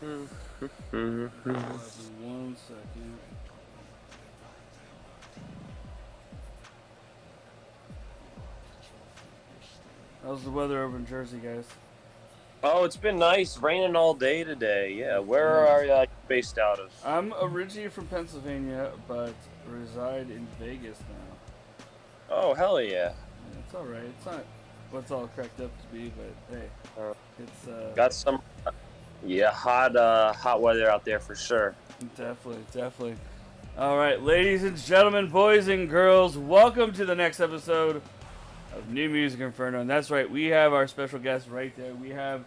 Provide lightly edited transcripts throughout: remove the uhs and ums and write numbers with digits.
1 second. How's the weather over in Jersey, guys? Oh, it's been nice, raining all day today. Yeah, where Nice. are you based out of? I'm originally from Pennsylvania, but reside in Vegas now. Oh, hell yeah. It's all right. It's not what's all cracked up to be, but hey, Uh, it's got some, yeah, hot weather out there for sure. definitely. All right, ladies and gentlemen, boys and girls, welcome to the next episode of New Music Inferno. And that's right, we have our special guest right there. We have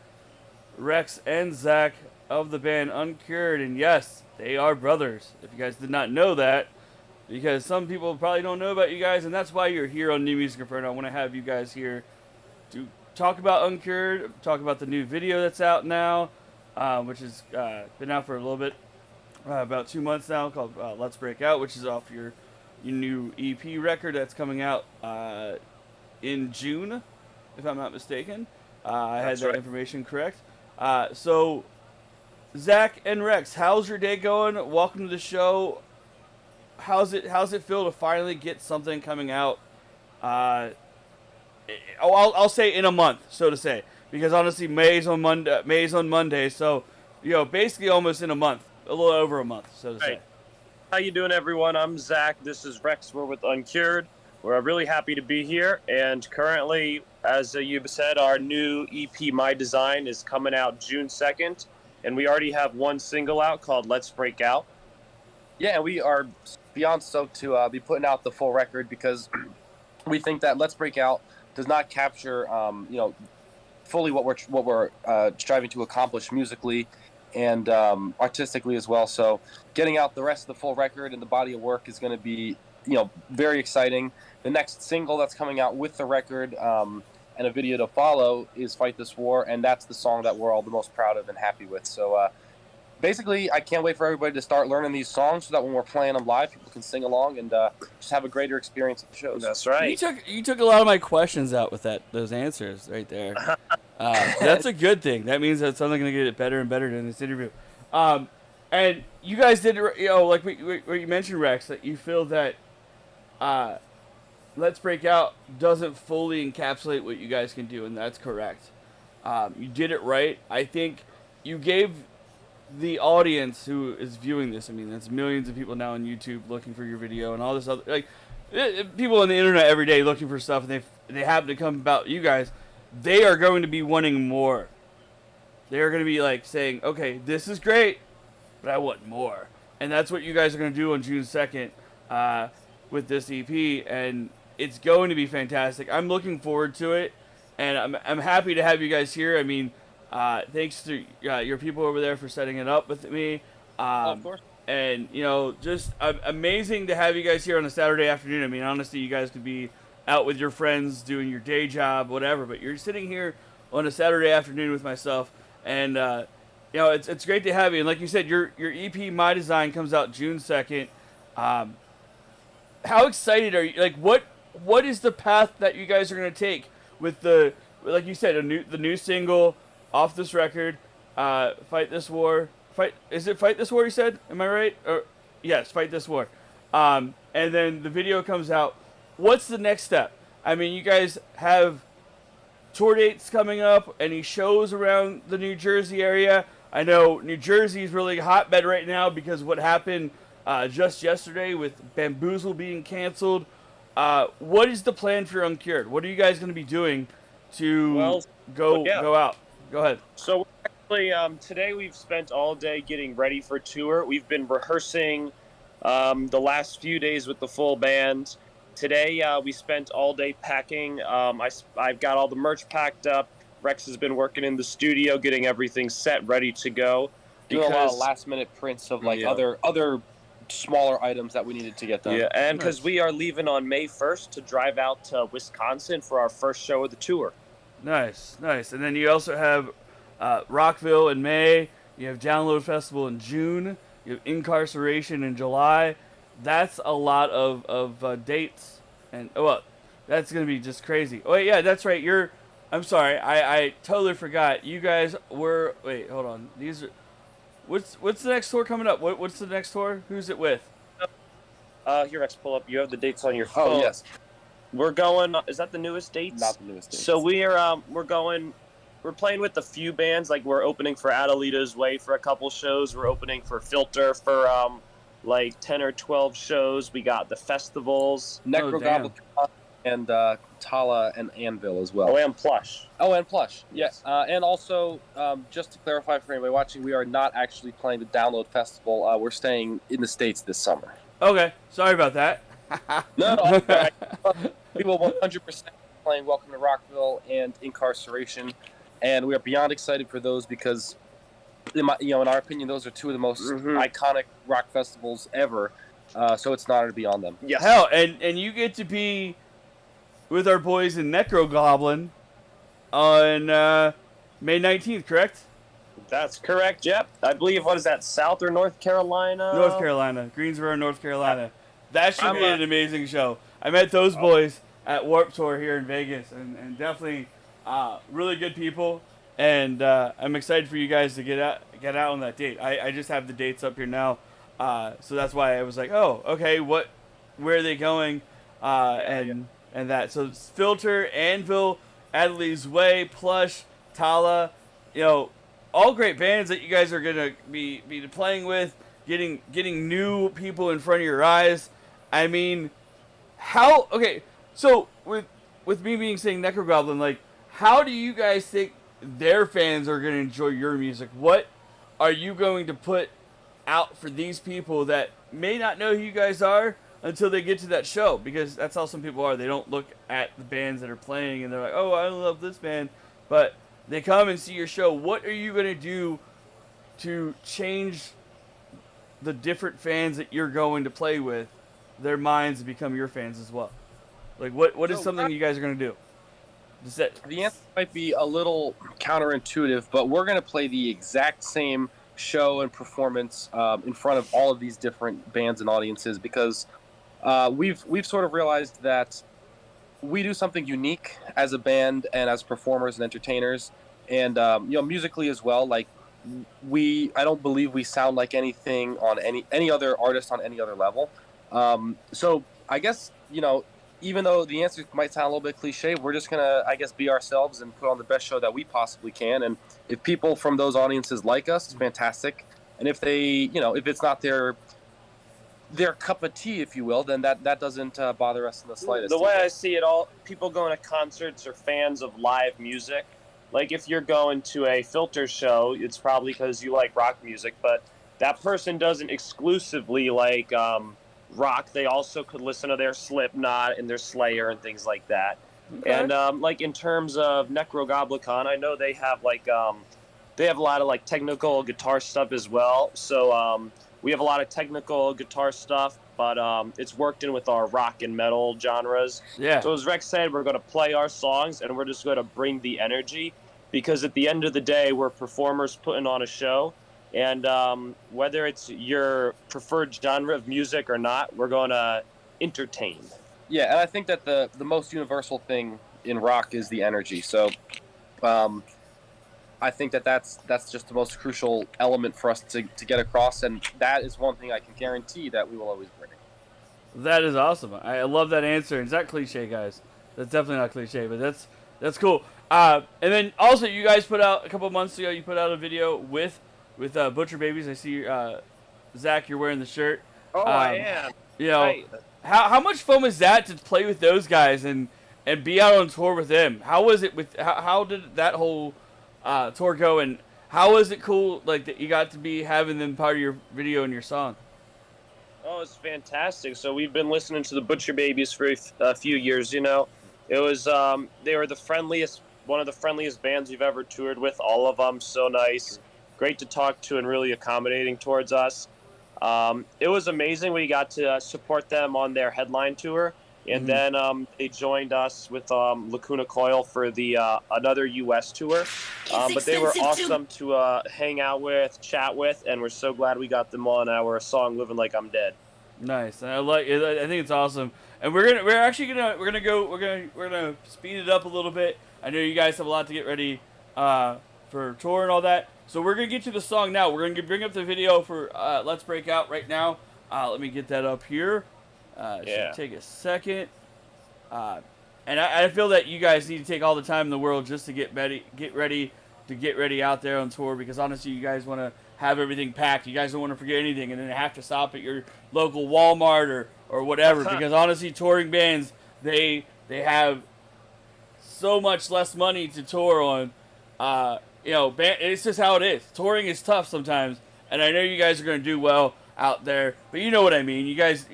Rex and Zach of the band Uncured, and yes, they are brothers. If you guys did not know that, because some people probably don't know about you guys, and that's why you're here on New Music Inferno. I want to have you guys here to talk about Uncured, talk about the new video that's out now, which has been out for a little bit, about 2 months now, called Let's Break Out, which is off your new EP record that's coming out in June, if I'm not mistaken. I had That's that right. information correct. So, Zach and Rex, how's your day going? Welcome to the show. How's it feel to finally get something coming out? Uh, I'll say in a month, so to say, because honestly, May's on Monday. May's on Monday, so basically almost in a month, a little over a month, so to say. Right. How you doing, everyone? I'm Zach. This is Rex. We're with Uncured. We're really happy to be here. And currently, as you've said, our new EP, My Design, is coming out June 2nd. And we already have one single out called Let's Break Out. Yeah, we are beyond stoked to be putting out the full record because we think that Let's Break Out does not capture, fully what we're striving to accomplish musically and artistically as well. So getting out the rest of the full record and the body of work is going to be, very exciting. The next single that's coming out with the record and a video to follow is Fight This War, and that's the song that we're all the most proud of and happy with. So basically, I can't wait for everybody to start learning these songs so that when we're playing them live, people can sing along and just have a greater experience at the shows. That's You right. took a lot of my questions out with those answers right there. That's a good thing. That means that something going to get better and better in this interview. And you guys did, like what you mentioned, Rex, that you feel that Let's Break Out doesn't fully encapsulate what you guys can do, and that's correct. You did it right. I think you gave the audience who is viewing this, I mean, that's millions of people now on YouTube looking for your video and all this other, like, people on the internet every day looking for stuff, and they happen to come about you guys, they are going to be wanting more. They are going to be like saying, okay, this is great, but I want more. And that's what you guys are going to do on June 2nd with this EP, and it's going to be fantastic. I'm looking forward to it, and I'm happy to have you guys here. I mean, thanks to your people over there for setting it up with me. Of course. And, just amazing to have you guys here on a Saturday afternoon. I mean, honestly, you guys could be out with your friends doing your day job, whatever, but you're sitting here on a Saturday afternoon with myself, and, it's great to have you. And like you said, your EP, My Design, comes out June 2nd. How excited are you? Like, what is the path that you guys are going to take with like you said, the new single off this record, Fight This War. Is it Fight This War, you said? Am I right? Or yes, Fight This War. And then the video comes out. What's the next step? I mean, you guys have tour dates coming up, any shows around the New Jersey area. I know New Jersey is really a hotbed right now because of what happened just yesterday with Bamboozle being canceled. What is the plan for Uncured? What are you guys going to be doing to Well, yeah. go out? Go ahead. So actually, today we've spent all day getting ready for tour. We've been rehearsing the last few days with the full band. Today we spent all day packing. I've got all the merch packed up. Rex has been working in the studio, getting everything set, ready to go. Doing a lot of last minute prints of other smaller items that we needed to get done. Yeah, and because Nice. we are leaving on May 1st to drive out to Wisconsin for our first show of the tour. Nice. And then you also have Rockville in May. You have Download Festival in June. You have Incarceration in July. That's a lot of dates. And, that's going to be just crazy. Oh, yeah, that's right. I'm sorry. I totally forgot. You guys were... Wait, hold on. What's the next tour coming up? What's the next tour? Who's it with? Here, Rex, pull up. You have the dates on your phone. Oh yes, We're going. Is that the newest dates? not the newest dates. So we're going. We're playing with a few bands. Like we're opening for Adelita's Way for a couple shows. We're opening for Filter for like 10 or 12 shows. We got the festivals. Necrogoblin and Tala and Anvil as well. Oh, and Plush. Oh, and Plush. Yes. And also, just to clarify for anybody watching, we are not actually playing the Download Festival. We're staying in the States this summer. Okay, sorry about that. No, okay. We will 100% be playing Welcome to Rockville and Incarceration, and we are beyond excited for those because, in our opinion, those are two of the most iconic rock festivals ever. So it's an honor to be on them. Yes. Hell, and you get to be with our boys in Necrogoblin on May 19th, correct? That's correct. Yep. I believe, what is that, South or North Carolina? North Carolina, Greensboro, North Carolina. That should be an amazing show. I met those boys at Warp Tour here in Vegas, and definitely really good people. And I'm excited for you guys to get out on that date. I just have the dates up here now, so that's why I was like, oh, okay, where are they going? And that. So it's Filter, Anvil, Adelaide's Way, Plush, Tala, all great bands that you guys are gonna be playing with, getting new people in front of your eyes. I mean, so with me saying Necrogoblin, like, how do you guys think their fans are gonna enjoy your music? What are you going to put out for these people that may not know who you guys are until they get to that show? Because that's how some people are. They don't look at the bands that are playing and they're like, oh, I love this band, but they come and see your show. What are you going to do to change the different fans that you're going to play with, their minds to become your fans as well? Like, what is something you guys are going to do? The answer might be a little counterintuitive, but we're going to play the exact same show and performance in front of all of these different bands and audiences because we've sort of realized that we do something unique as a band and as performers and entertainers, and musically as well. Like I don't believe we sound like anything on any other artist on any other level. So I guess even though the answer might sound a little bit cliche, we're just gonna, I guess, be ourselves and put on the best show that we possibly can. And if people from those audiences like us, it's fantastic. And if they, if it's not their cup of tea, if you will, then that doesn't bother us in the slightest. The way I see it, all people going to concerts are fans of live music. Like if you're going to a Filter show, it's probably because you like rock music, but that person doesn't exclusively like rock. They also could listen to their Slipknot and their Slayer and things like that. Okay. And like in terms of Necrogoblicon, I know they have they have a lot of like technical guitar stuff as well. So we have a lot of technical guitar stuff, but it's worked in with our rock and metal genres. Yeah. So as Rex said, we're going to play our songs and we're just going to bring the energy, because at the end of the day, we're performers putting on a show. And whether it's your preferred genre of music or not, we're going to entertain. Yeah, and I think that the most universal thing in rock is the energy. So I think that's just the most crucial element for us to get across, and that is one thing I can guarantee that we will always bring. That is awesome. I love that answer. It's not cliche, guys. That's definitely not cliche, but that's cool. And then also, you guys put out a couple months ago. You put out a video with Butcher Babies. I see Zach, you're wearing the shirt. Oh, I am. Right. How much fun was that to play with those guys and be out on tour with them? How was it how did that whole tour go, and how was it cool like that you got to be having them part of your video and your song? Oh, it's fantastic. So we've been listening to the Butcher Babies for a few years. It was they were one of the friendliest bands we've ever toured with. All of them so nice, great to talk to, and really accommodating towards us. It was amazing. We got to support them on their headline tour, and then they joined us with Lacuna Coil for the another U.S. tour. But they were awesome to hang out with, chat with, and we're so glad we got them on our song "Living Like I'm Dead." Nice. I like it. I think it's awesome. And we're gonna speed it up a little bit. I know you guys have a lot to get ready for for tour and all that. So we're gonna get to the song now. We're gonna bring up the video for Let's Break Out right now. Let me get that up here. Yeah. Should take a second. And I feel that you guys need to take all the time in the world just to get ready out there on tour, because honestly, you guys want to have everything packed. You guys don't want to forget anything, and then have to stop at your local Walmart or whatever. Because honestly, touring bands they have so much less money to tour on. It's just how it is. Touring is tough sometimes, and I know you guys are going to do well out there, but you know what I mean. You guys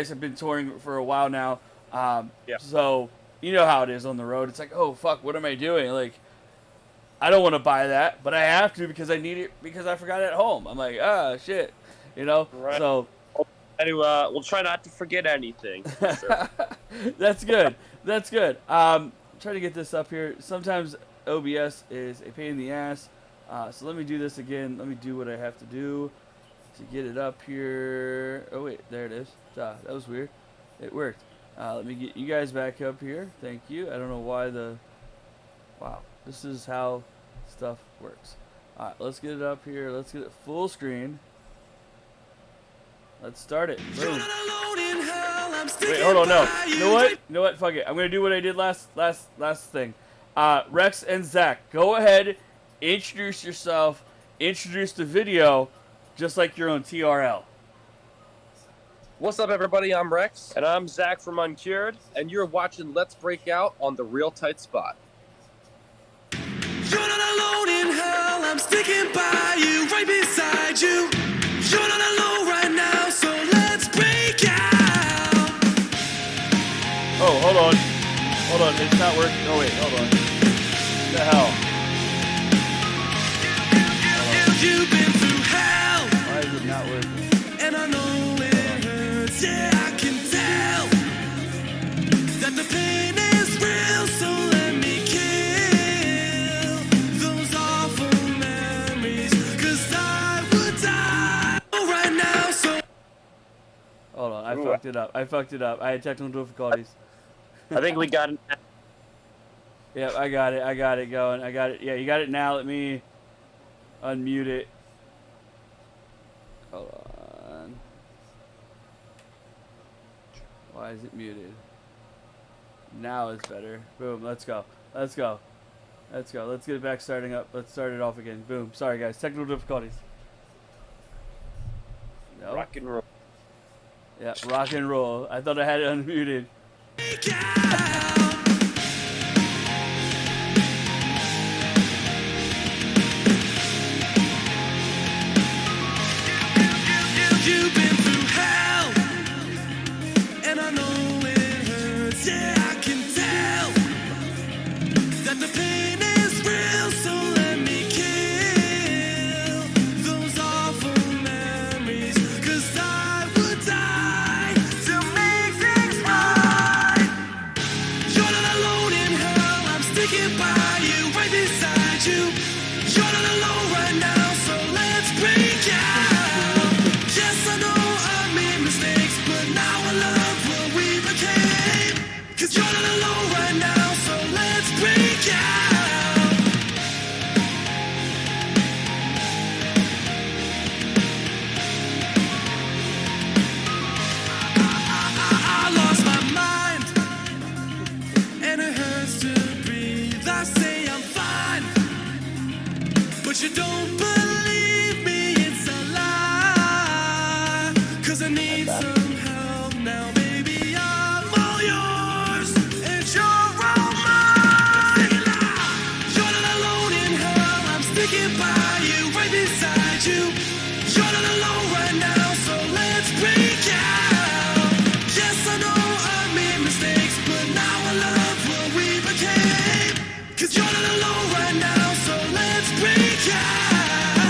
have been touring for a while now, so you know how it is on the road. It's like, oh fuck, what am I doing? Like, I don't want to buy that, but I have to because I need it because I forgot it at home. I'm like, shit, Right. So Anyway, we'll try not to forget anything. Sure. That's good. That's good. Try to get this up here. Sometimes OBS is a pain in the ass. So let me do this again. Let me do what I have to do to get it up here. Oh wait, there it is. That was weird. It worked. Let me get you guys back up here. Thank you. I don't know why wow. This is how stuff works. Alright, let's get it up here. Let's get it full screen. Let's start it. Boom. Wait, hold on, no. You know what? Fuck it. I'm gonna do what I did last thing. Rex and Zach, go ahead, introduce yourself, introduce the video, just like you're on TRL. What's up, everybody? I'm Rex, And I'm Zach from Uncured. and you're watching Let's Break Out on the Real Tight Spot. You're not alone in hell, I'm sticking by you, right beside you. You're not alone right now, so let's break out. Oh, hold on. Hold on, it's not working. Oh wait, hold on. What the hell? You've been through hell, Why is it not working? and I know it hurts, yeah, I can tell that the pain is real, so let me kill those awful memories, 'cause I would die right now, so Hold on, I fucked it up. I had technical difficulties. I think we got it. Yep, I got it going. I got it. Yeah, you got it now. Let me unmute it. Hold on. Why is it muted? Now it's better. Boom, let's go. Let's go. Let's go. Let's get it back starting up. Let's start it off again. Boom. Sorry guys, technical difficulties. No. Rock and roll. Yeah, rock and roll. I thought I had it unmuted. break out. You've been through hell, and I know it hurts, yeah, I can tell that the pain is real, so let me kill those awful memories, 'cause I would die to make things right. You're not alone in hell, I'm sticking by you, right beside you. You're not alone right now, so let's break out. Yes, I know I made mistakes, but now I love what we became. 'Cause you're not alone right now, so let's break out. I lost my mind, and it hurts to breathe. I say I'm fine, but you don't believe me, it's a lie. 'Cause I need some help now, baby, I'm all yours, and you're all mine. Sing it loud. You're not alone in hell, I'm sticking by you, right beside you. You're not alone right now, so let's break out. Yes, I know I made mistakes, but now I love what we became. 'Cause you're not alone right now, so let's break out.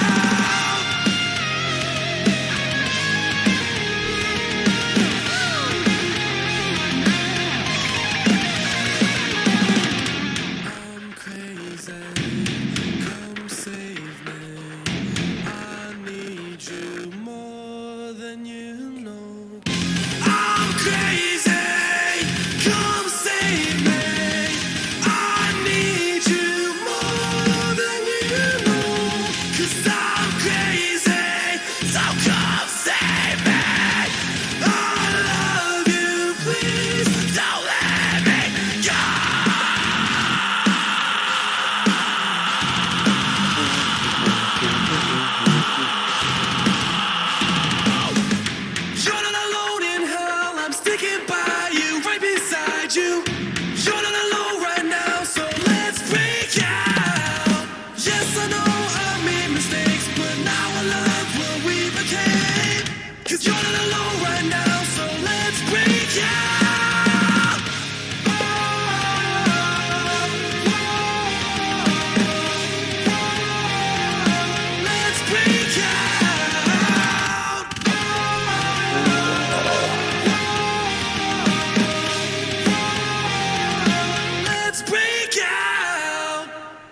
let's break out.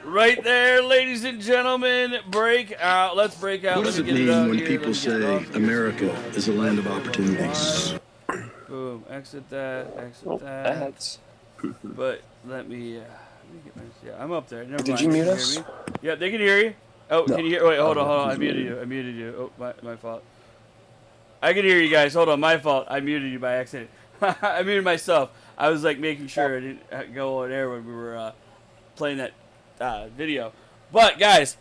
Right there, ladies and gentlemen, break out. Let's break out. What Let does me it get mean out when here. people Let me get it say off here. America is a land of opportunities? Boom. Exit that. Exit Oh, that. that's... But let me get my. Yeah, I'm up there. Never Did mind. you They mute can us? hear me. Yeah, they can hear you. Oh, No. can you hear? Wait, hold on. I muted you. I muted you. Oh, my fault. I can hear you guys. Hold on, my fault. I muted you by accident. I muted myself. I was like making sure I didn't go on air when we were playing that video. But guys,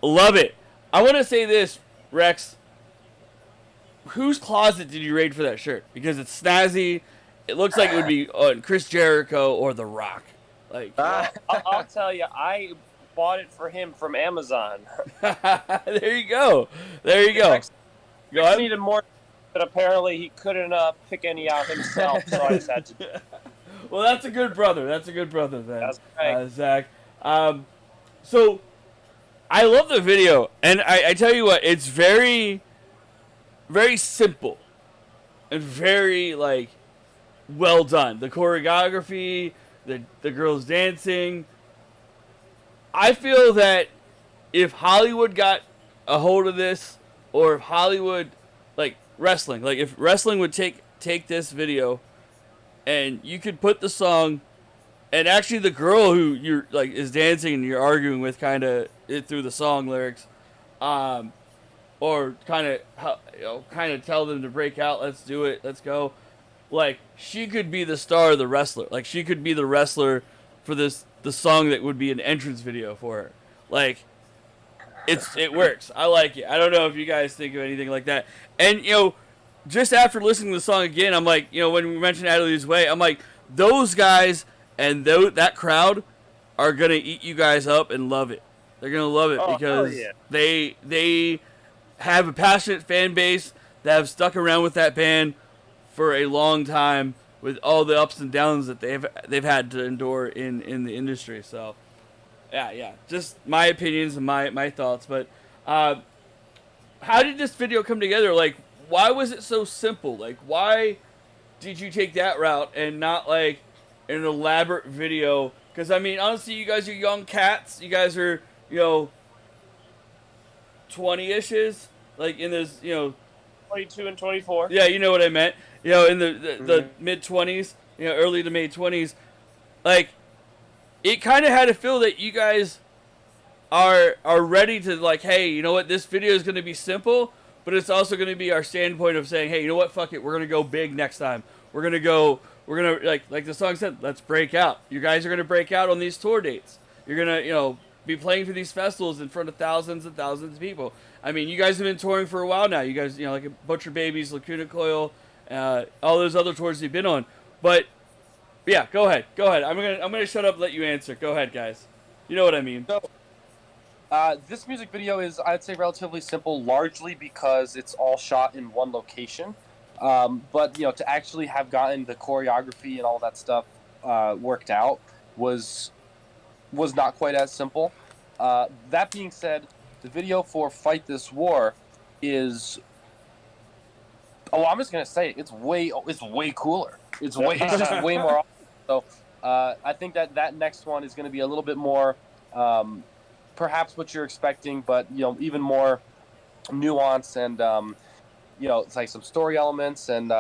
love it. I want to say this, Rex. Whose closet did you raid for that shirt? Because it's snazzy. It looks like it would be on Chris Jericho or The Rock. Like, I'll tell you, I bought it for him from Amazon. there you go. There you go. Rex Go ahead. needed more, but apparently he couldn't pick any out himself, so I just had to. Well, that's a good brother. That's a good brother then, That's right. Zach. So I love the video, and I tell you what, it's very, very simple and very like well done. The choreography, the girls dancing. I feel that if Hollywood got a hold of this, or if Hollywood, like wrestling, like if wrestling would take this video, and you could put the song, and actually the girl who you're like is dancing and you're arguing with kind of it through the song lyrics, or kind of tell them to break out, let's do it, let's go. Like she could be the star of the wrestler. Like she could be the wrestler for the song that would be an entrance video for her. Like it works. I like it. I don't know if you guys think of anything like that. And just after listening to the song again, I'm like, when we mentioned Out of These Way, I'm like, those guys and that crowd are gonna eat you guys up and love it. They're gonna love it because yeah. they have a passionate fan base that have stuck around with that band for a long time with all the ups and downs that they've had to endure in the industry. So yeah, just my opinions and my thoughts. But how did this video come together? Like, why was it so simple? Like, why did you take that route and not like an elaborate video? Because I mean, honestly, you guys are young cats. You guys are 20-ishes, like in this 22 and 24. Yeah, you know what I meant. In the mid-20s, early to mid-20s. Like, it kind of had a feel that you guys are ready to, like, hey, you know what, this video is going to be simple, but it's also going to be our standpoint of saying, hey, you know what, fuck it, we're going to go big next time. We're going to, like the song said, let's break out. You guys are going to break out on these tour dates. You're going to, be playing for these festivals in front of thousands and thousands of people. I mean, you guys have been touring for a while now. You guys, like Butcher Babies, Lacuna Coil, all those other tours you've been on. But yeah, go ahead. I'm gonna shut up and let you answer. Go ahead, guys. You know what I mean. So, this music video is, I'd say, relatively simple, largely because it's all shot in one location. But to actually have gotten the choreography and all that stuff worked out was not quite as simple. That being said, the video for Fight This War is, I'm just gonna say it, it's way cooler. It's just way more awesome. So I think that next one is going to be a little bit more perhaps what you're expecting, but even more nuance and it's like some story elements and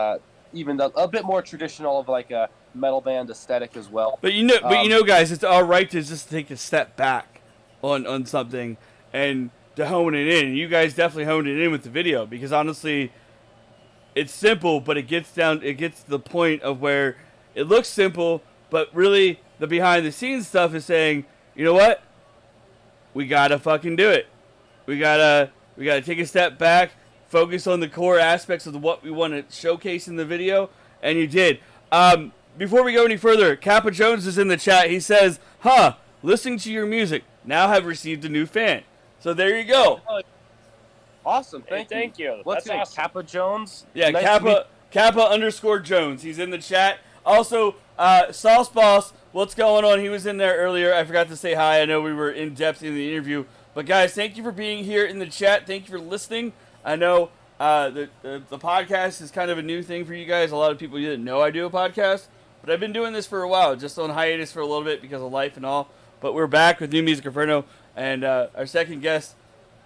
even a bit more traditional of like a metal band aesthetic as well. But guys, it's all right to just take a step back on something and to hone it in. You guys definitely honed it in with the video because honestly, it's simple, but it gets to the point of where it looks simple, but really the behind the scenes stuff is saying, you know what? We gotta fucking do it. We gotta take a step back, focus on the core aspects of what we want to showcase in the video, and you did. Before we go any further, Kappa Jones is in the chat. He says, listening to your music, now have received a new fan. So there you go. Awesome. Thank you. What's That's your name? awesome. Kappa Jones? Yeah, Nice to meet- Kappa_Jones. He's in the chat. Also, Sauce Boss, what's going on? He was in there earlier. I forgot to say hi. I know we were in depth in the interview. But guys, thank you for being here in the chat. Thank you for listening. I know the podcast is kind of a new thing for you guys. A lot of people didn't know I do a podcast. but I've been doing this for a while, just on hiatus for a little bit because of life and all. But we're back with New Music Inferno, and our second guest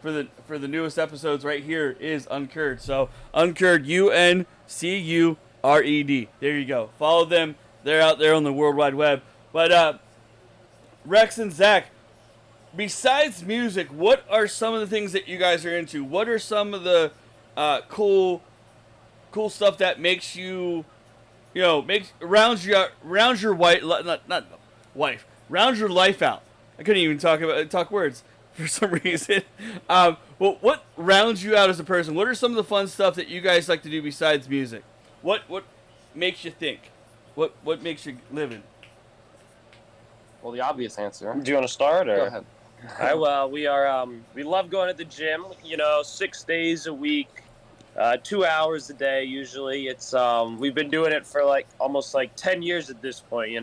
for the newest episodes right here is Uncured. So Uncured, Uncured. There you go. Follow them. They're out there on the World Wide Web. But Rex and Zach, besides music, what are some of the things that you guys are into? What are some of the cool stuff that makes you, rounds your wife, not wife, rounds your life out? I couldn't even talk words for some reason. Well, what rounds you out as a person? What are some of the fun stuff that you guys like to do besides music? What makes you think? What makes you living? Well, the obvious answer. Do you want to start? Or? Go ahead. All right, well, we love going to the gym, 6 days a week, 2 hours a day usually. It's we've been doing it for almost 10 years at this point,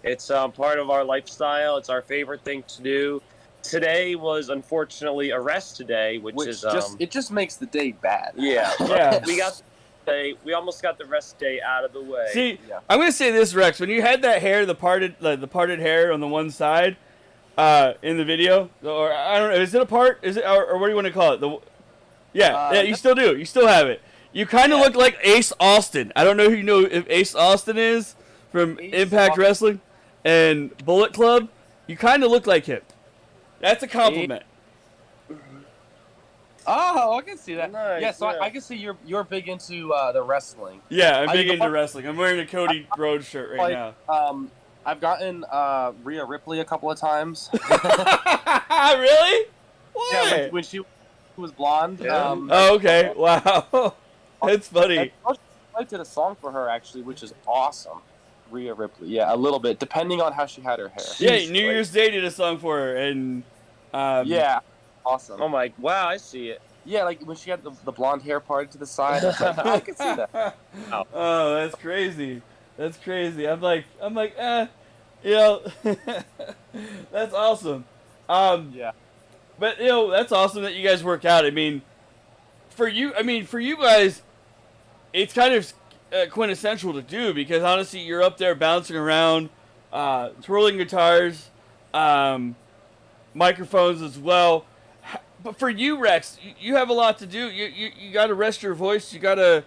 It's part of our lifestyle. It's our favorite thing to do. Today was unfortunately a rest day, which is it just makes the day bad. Yeah. Yeah. We almost got the rest day out of the way. See, Yeah. I'm gonna say this, Rex. When you had that hair, the parted hair on the one side, in the video, or I don't know, is it a part? Is it, or what do you want to call it? Yeah, you still do. You still have it. You kind of look like Ace Austin. I don't know who you know if Ace Austin is from Impact Wrestling and Bullet Club. You kind of look like him. That's a compliment. Oh, I can see that. Nice, yeah, so yeah. I can see you're big into the wrestling. Yeah, I'm big I- into wrestling. I'm wearing a Cody Rhodes shirt right now. I've gotten Rhea Ripley a couple of times. Really? Why? Yeah, when she was blonde. Yeah. Oh, okay. Wow. That's funny. I did a song for her actually, which is awesome. Rhea Ripley. Yeah, a little bit, depending on how she had her hair. Yeah, New Year's Day did a song for her, and Yeah, awesome. Oh my! Wow, I see it. Yeah, like when she had the blonde hair parted to the side. I was like, I can see that. Oh, that's crazy. That's crazy. I'm like, that's awesome. Yeah. But that's awesome that you guys work out. I mean, for you guys, it's kind of quintessential to do because honestly, you're up there bouncing around, twirling guitars, microphones as well. But for you, Rex, you have a lot to do. You got to rest your voice. You got to,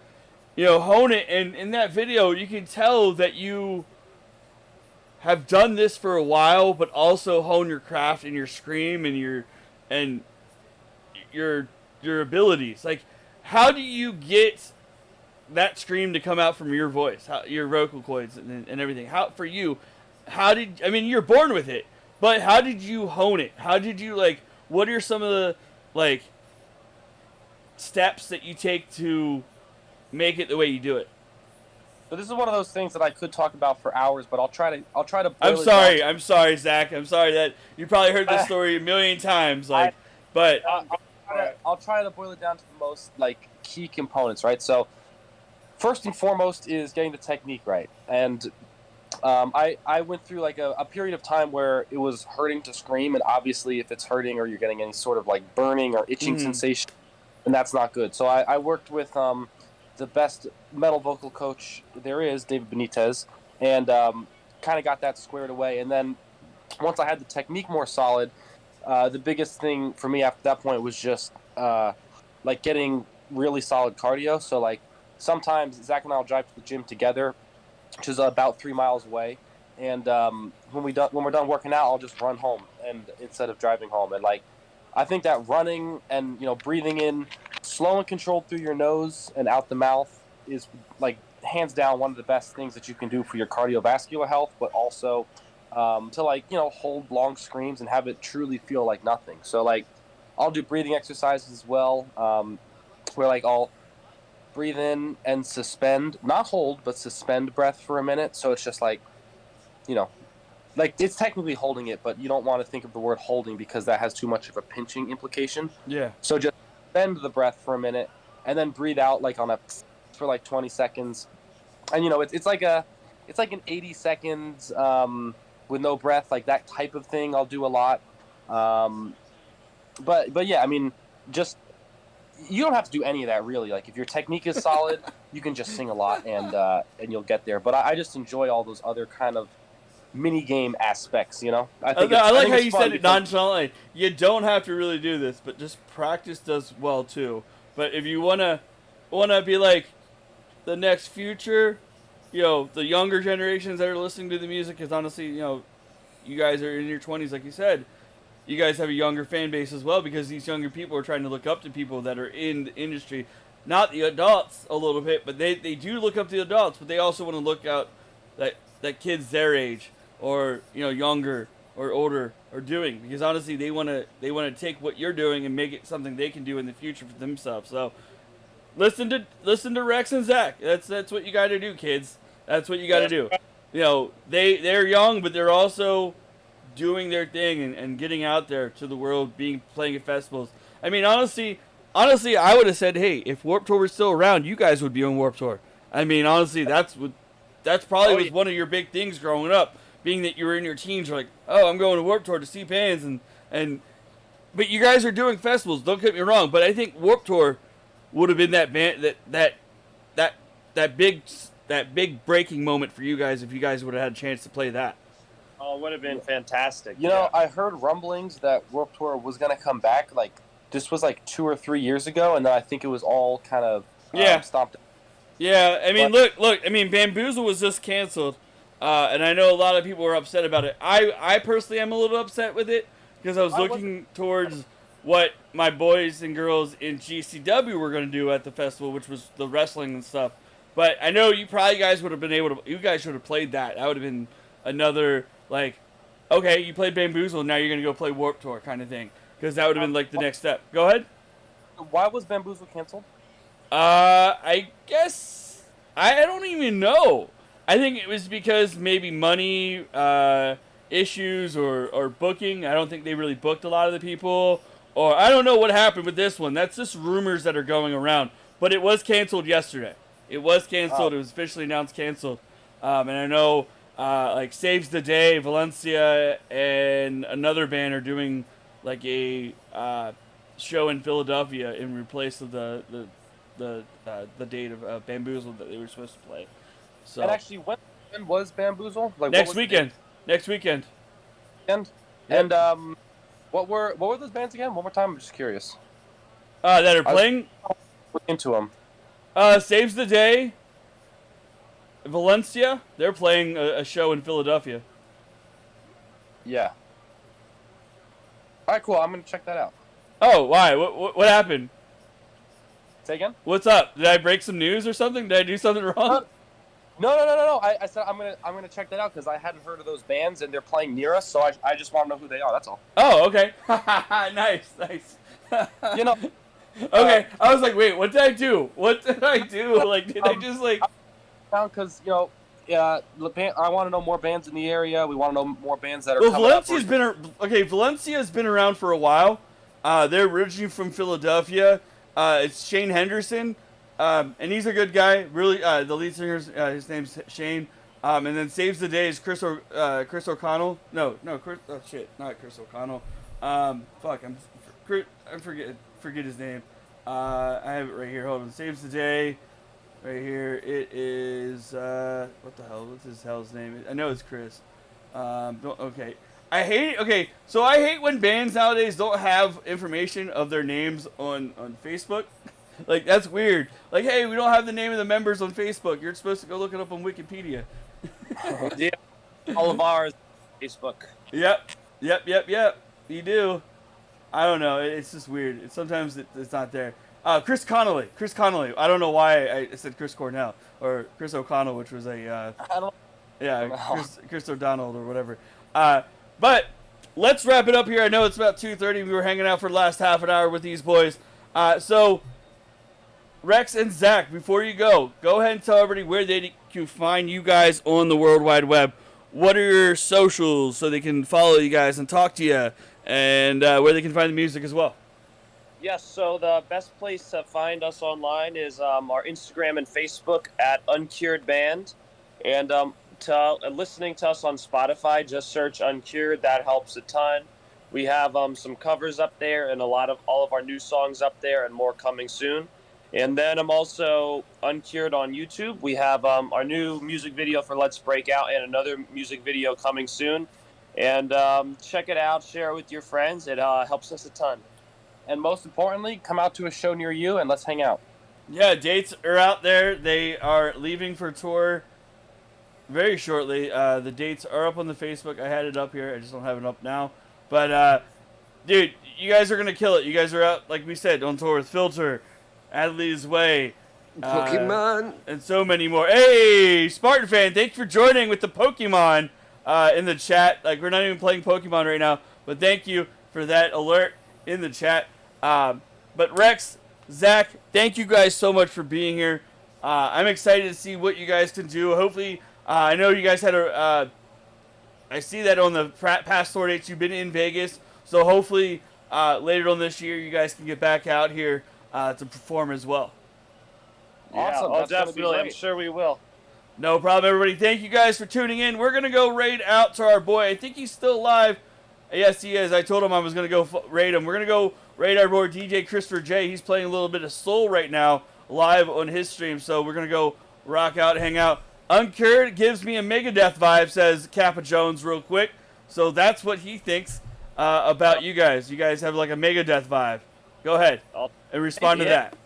hone it. And in that video, you can tell that you have done this for a while, but also hone your craft and your scream and your abilities. Like, how do you get that scream to come out from your voice, your vocal cords and everything? You're born with it, but how did you hone it? How did you what are some of the steps that you take to make it the way you do it? So this is one of those things that I could talk about for hours, but I'll try to. I'm sorry, Zach. I'm sorry that you probably heard this story a million times. But I'll try to boil it down to the most key components, right? So first and foremost is getting the technique right, and I went through a period of time where it was hurting to scream, and obviously if it's hurting or you're getting any sort of burning or itching sensation, then that's not good. So I worked with the best metal vocal coach there is, David Benitez, and kind of got that squared away. And then once I had the technique more solid, the biggest thing for me after that point was just getting really solid cardio. So sometimes Zach and I will drive to the gym together, which is about 3 miles away. And when we're done working out, I'll just run home and instead of driving home. And I think that running and breathing in slow and controlled through your nose and out the mouth is hands down one of the best things that you can do for your cardiovascular health, but also to hold long screams and have it truly feel like nothing. So I'll do breathing exercises as well, where I'll breathe in and suspend, not hold, but suspend breath for a minute. So it's just it's technically holding it, but you don't want to think of the word holding because that has too much of a pinching implication. Yeah. So just suspend the breath for a minute and then breathe out for 20 seconds. And it's like an 80 seconds with no breath, that type of thing I'll do a lot. But yeah, just you don't have to do any of that really. If your technique is solid you can just sing a lot and you'll get there. But I just enjoy all those other kind of mini game aspects. You know, I like how you said it because- nonchalantly. You don't have to really do this, but just practice does well too. But if you wanna be like the next future, you know, the younger generations that are listening to the music, because honestly, you know, you guys are in your 20s, like you said. You guys have a younger fan base as well, because these younger people are trying to look up to people that are in the industry. Not the adults a little bit, but they do look up to the adults, but they also want to look out that kids their age or, you know, younger or older are doing, because honestly they want to take what you're doing and make it something they can do in the future for themselves. So listen to Rex and Zach. That's what you got to do, kids. That's what you got to do. You know, they're young, but they're also doing their thing and getting out there to the world, playing at festivals. I mean, honestly, I would have said, hey, if Warped Tour was still around, you guys would be on Warped Tour. I mean, honestly, that's probably was one of your big things growing up, being that you were in your teens. You're like, oh, I'm going to Warped Tour to see bands, but you guys are doing festivals. Don't get me wrong, but I think Warped Tour would have been that band that big breaking moment for you guys if you guys would have had a chance to play that. Oh, it would have been fantastic. You know, I heard rumblings that Warped Tour was gonna come back. Like this was like 2 or 3 years ago, and then I think it was all kind of stopped. Yeah, I mean, look. I mean, Bamboozle was just canceled, and I know a lot of people were upset about it. I personally am a little upset with it because I was looking towards what my boys and girls in GCW were going to do at the festival, which was the wrestling and stuff. But I know you guys would have been able to. You guys should have played that. That would have been another like, okay, you played Bamboozle, now you're going to go play Warped Tour kind of thing, because that would have been like the next step. Go ahead. Why was Bamboozle canceled? I guess I don't even know. I think it was because maybe money issues or booking. I don't think they really booked a lot of the people, or I don't know what happened with this one. That's just rumors that are going around. But it was canceled yesterday. It was canceled. It was officially announced canceled. And I know like Saves the Day, Valencia, and another band are doing like a show in Philadelphia in replace of the date of Bamboozle that they were supposed to play. So And actually, when was Bamboozle? Like next weekend. And Yep. what were those bands again? One more time. I'm just curious. That are playing. Look into them. Saves the Day, Valencia. They're playing a show in Philadelphia. Yeah. All right, cool. I'm gonna check that out. Oh, why? What happened? Say again? What's up? Did I break some news or something? Did I do something wrong? No. I said I'm gonna check that out because I hadn't heard of those bands and they're playing near us, so I just want to know who they are. That's all. Oh, okay. Nice. You know. Okay, I was like, wait, what did I do? What did I do? Like, did I just like? Because I want to know more bands in the area. We want to know more bands that are. Well, coming up. Valencia's been around for a while. They're originally from Philadelphia. It's Shane Henderson, and he's a good guy. Really, the lead singer, his name's Shane. And then Saves the Day is Chris O'Connell. No, Chris. Oh shit, not Chris O'Connell. Forget his name. I have it right here. Hold on. Saves the Day. Right here. It is what the hell? What's his hell's name? I know it's Chris. Okay. I hate when bands nowadays don't have information of their names on Facebook. Like, that's weird. Like, hey, we don't have the name of the members on Facebook. You're supposed to go look it up on Wikipedia. Yeah, all of ours, Facebook. Yep. You do. I don't know. It's just weird. Sometimes it's not there. Chris Connolly. I don't know why I said Chris Cornell or Chris O'Connell, which was Chris O'Donnell or whatever. But let's wrap it up here. I know it's about 2:30. We were hanging out for the last half an hour with these boys. So Rex and Zach, before you go ahead and tell everybody where they can find you guys on the World Wide Web. What are your socials so they can follow you guys and talk to you, and where they can find the music as well? Yes, so the best place to find us online is our Instagram and Facebook at Uncured Band. And listening to us on Spotify, just search Uncured. That helps a ton. We have some covers up there and all of our new songs up there and more coming soon. And then I'm also Uncured on YouTube. We have our new music video for Let's Break Out and another music video coming soon. And check it out, share it with your friends. It helps us a ton. And most importantly, come out to a show near you and let's hang out. Yeah, dates are out there. They are leaving for tour very shortly. The dates are up on the Facebook. I had it up here. I just don't have it up now. But, dude, you guys are going to kill it. You guys are out, like we said, on tour with Filter, Adley's Way, Pokemon. and so many more. Hey, Spartan fan, thanks for joining with the Pokemon in the chat. Like, we're not even playing Pokemon right now, but thank you for that alert in the chat. But Rex, Zach, thank you guys so much for being here. I'm excited to see what you guys can do. Hopefully, I know you guys had I see that on the past tour dates you've been in Vegas, so hopefully later on this year you guys can get back out here to perform as well. Awesome. Yeah, That's gonna be definitely. I'm great. sure we will. No problem, everybody. Thank you guys for tuning in. We're going to go raid out to our boy. I think he's still live. Yes, he is. I told him I was going to go raid him. We're going to go raid our boy DJ Christopher J. He's playing a little bit of Soul right now live on his stream, so we're going to go rock out, hang out. Uncured gives me a Megadeth vibe, says Kappa Jones real quick. So that's what he thinks about you guys. You guys have like a Megadeth vibe. Go ahead and respond to that.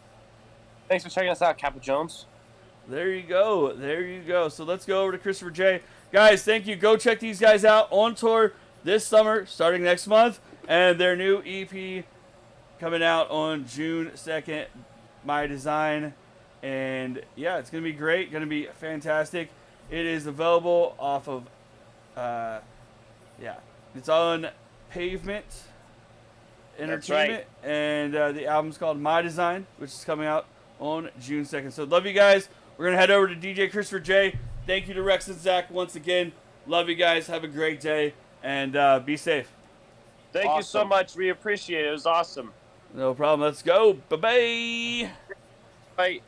Thanks for checking us out, Kappa Jones. There you go. There you go. So let's go over to Christopher J. Guys, thank you. Go check these guys out on tour this summer, starting next month. And their new EP coming out on June 2nd, My Design. And yeah, it's going to be great. Going to be fantastic. It is available off of, it's on Pavement Entertainment. right. And the album's called My Design, which is coming out on June 2nd. So love you guys. We're going to head over to DJ Christopher J. Thank you to Rex and Zach once again. Love you guys. Have a great day. And be safe. Thank you so much. We appreciate it. It was awesome. No problem. Let's go. Bye-bye. Bye.